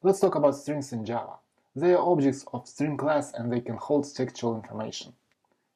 Let's talk about strings in Java. They are objects of string class and they can hold textual information.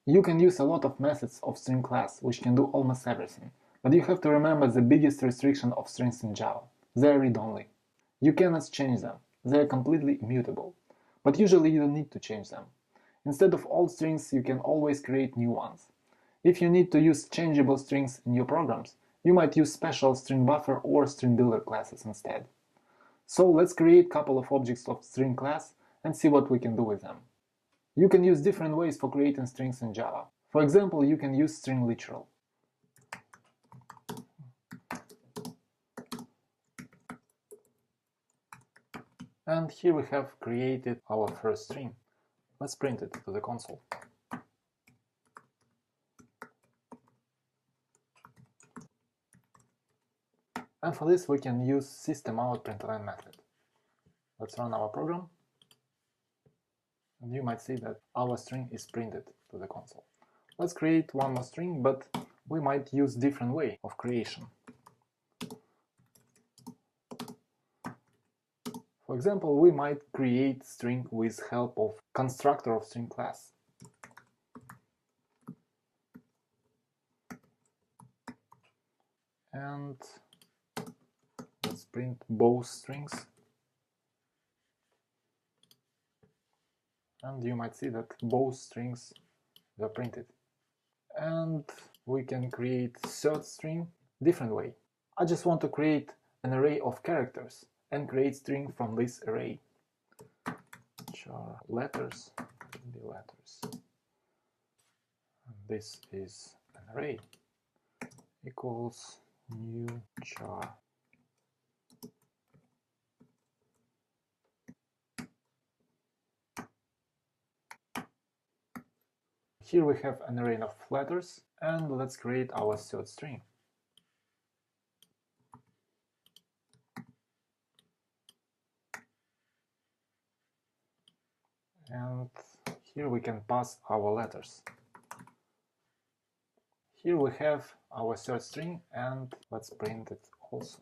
You can use a lot of methods of string class, which can do almost everything, but you have to remember the biggest restriction of strings in Java. They are read-only. You cannot change them. They are completely immutable. But usually you don't need to change them. Instead of old strings, you can always create new ones. If you need to use changeable strings in your programs, you might use special string buffer or string builder classes instead. So let's create a couple of objects of string class and see what we can do with them. You can use different ways for creating strings in Java. For example, you can use string literal. And here we have created our first string. Let's print it to the console. And for this we can use systemoutprintln method. Let's run our program. And you might see that our string is printed to the console. Let's create one more string, but we might use different way of creation. For example, we might create string with help of constructor of string class. And let's print both strings. And you might see that both strings were printed. And we can create third string different way. I just want to create an array of characters and create string from this array, which are letters, can be letters. And this is an array equals new char. Here we have an array of letters, and let's create our third string. And here we can pass our letters. Here we have our third string, and let's print it also.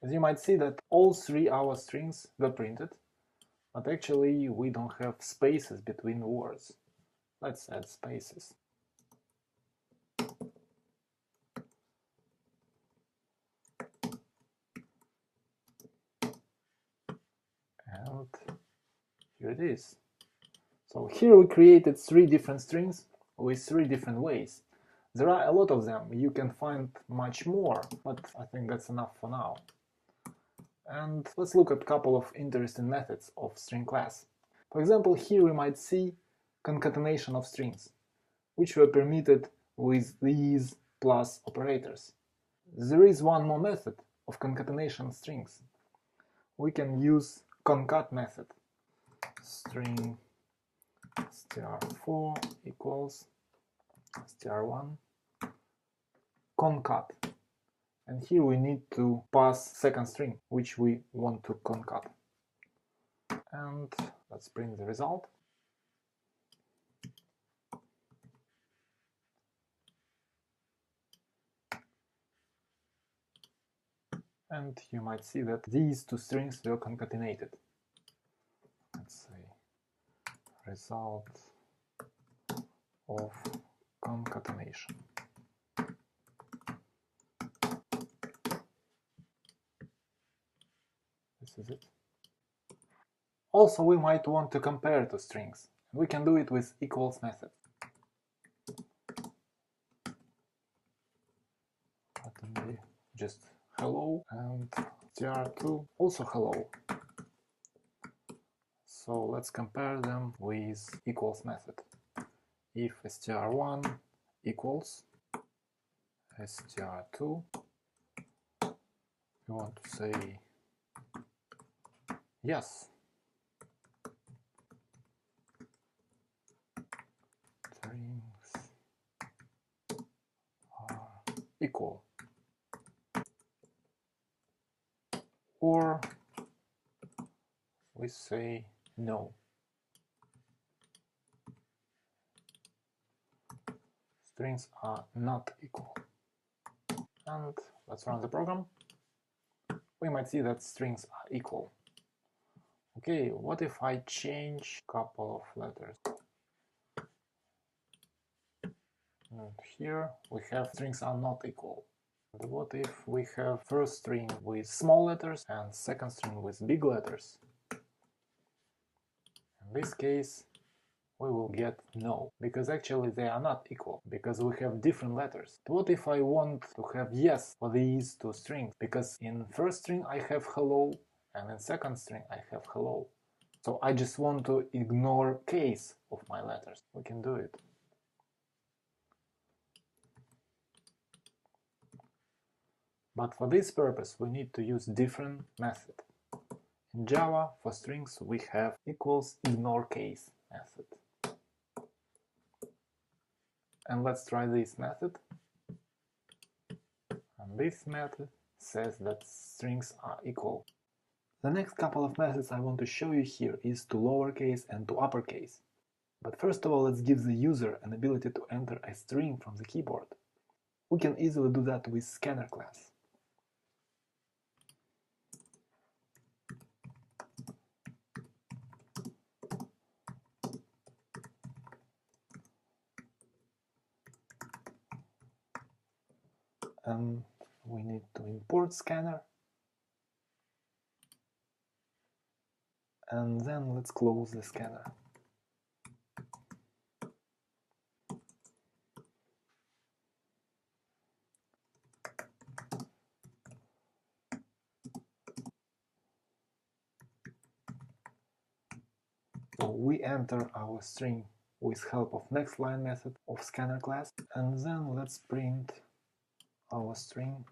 As you might see that all three our strings were printed, but actually we don't have spaces between words. Let's add spaces. And here it is. So here we created three different strings with three different ways. There are a lot of them, you can find much more, but I think that's enough for now. And let's look at a couple of interesting methods of string class. For example, here we might see concatenation of strings, which were permitted with these plus operators. There is one more method of concatenation strings. We can use concat method. String str4 equals str1 concat. And here we need to pass second string, which we want to concat. And let's print the result. And you might see that these two strings were concatenated. Let's say result of concatenation. This is it. Also, we might want to compare two strings. We can do it with equals method. Let them be just hello and str2 also hello. So let's compare them with equals method. If str1 equals str2, we want to say yes. Strings are equal. Or we say no. Strings are not equal. And let's run the program. We might see that strings are equal. Okay, what if I change a couple of letters? And here we have strings are not equal. And what if we have first string with small letters and second string with big letters? In this case, we will get no, because actually they are not equal, because we have different letters. What if I want to have yes for these two strings? Because in first string I have hello, and in second string I have hello. So I just want to ignore case of my letters. We can do it. But for this purpose we need to use different method. In Java, for strings we have equals ignore case method. And let's try this method. And this method says that strings are equal. The next couple of methods I want to show you here is to lowercase and to uppercase. But first of all, let's give the user an ability to enter a string from the keyboard. We can easily do that with scanner class. And we need to import scanner. And then let's close the scanner. So we enter our string with help of next line method of scanner class, and then let's print our string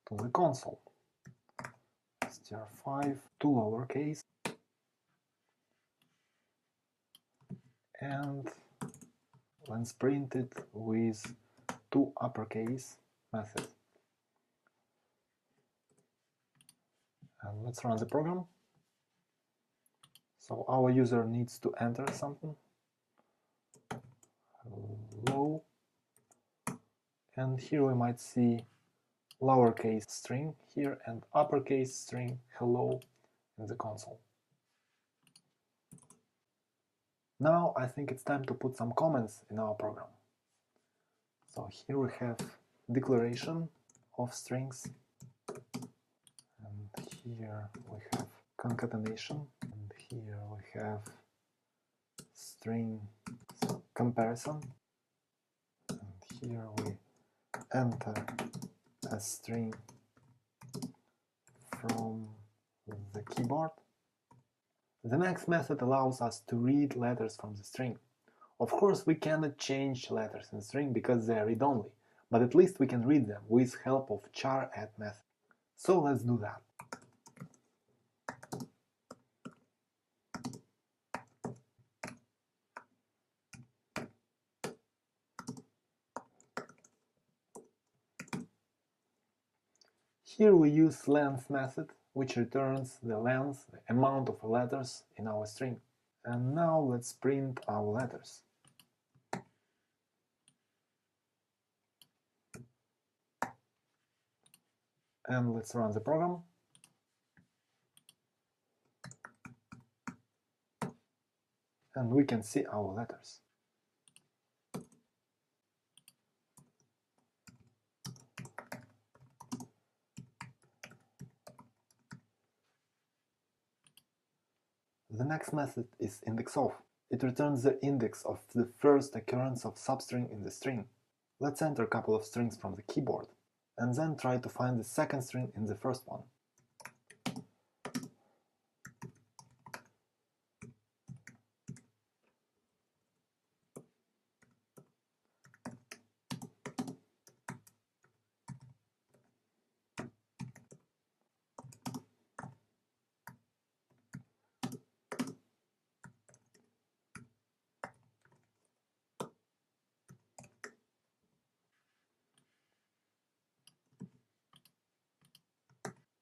to the console. str5 to lowercase, and let's print it with to uppercase method. And let's run the program. So our user needs to enter something. Hello. And here we might see lowercase string here and uppercase string hello in the console. Now I think it's time to put some comments in our program. So here we have declaration of strings, and here we have concatenation, and here we have string comparison, and here we enter a string from the keyboard. The next method allows us to read letters from the string. Of course, we cannot change letters in string because they are read-only, but at least we can read them with help of char add method. So let's do that. Here we use length method, which returns the length, the amount of letters in our string. And now let's print our letters. And let's run the program. And we can see our letters. The next method is indexOf. It returns the index of the first occurrence of substring in the string. Let's enter a couple of strings from the keyboard, and then try to find the second string in the first one.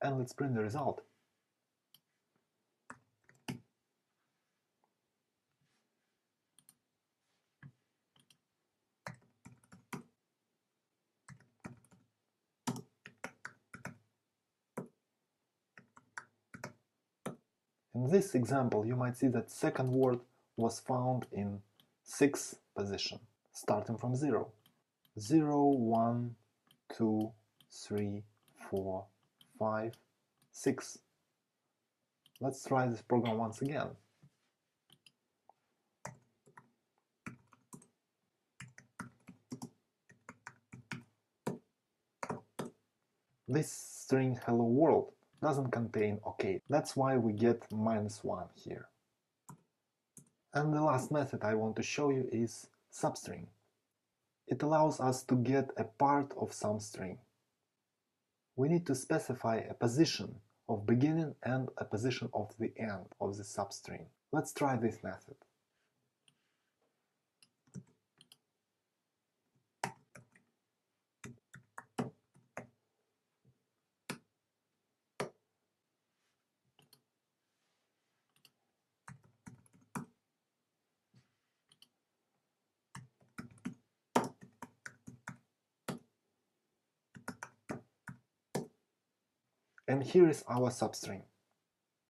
And let's print the result. In this example, you might see that second word was found in 6th position, starting from 0. 0, 1, 2, 3, 4, 5, 6. Let's try this program once again. This string hello world doesn't contain OK. That's why we get -1 here. And the last method I want to show you is substring. It allows us to get a part of some string. We need to specify a position of beginning and a position of the end of the substring. Let's try this method. And here is our substring.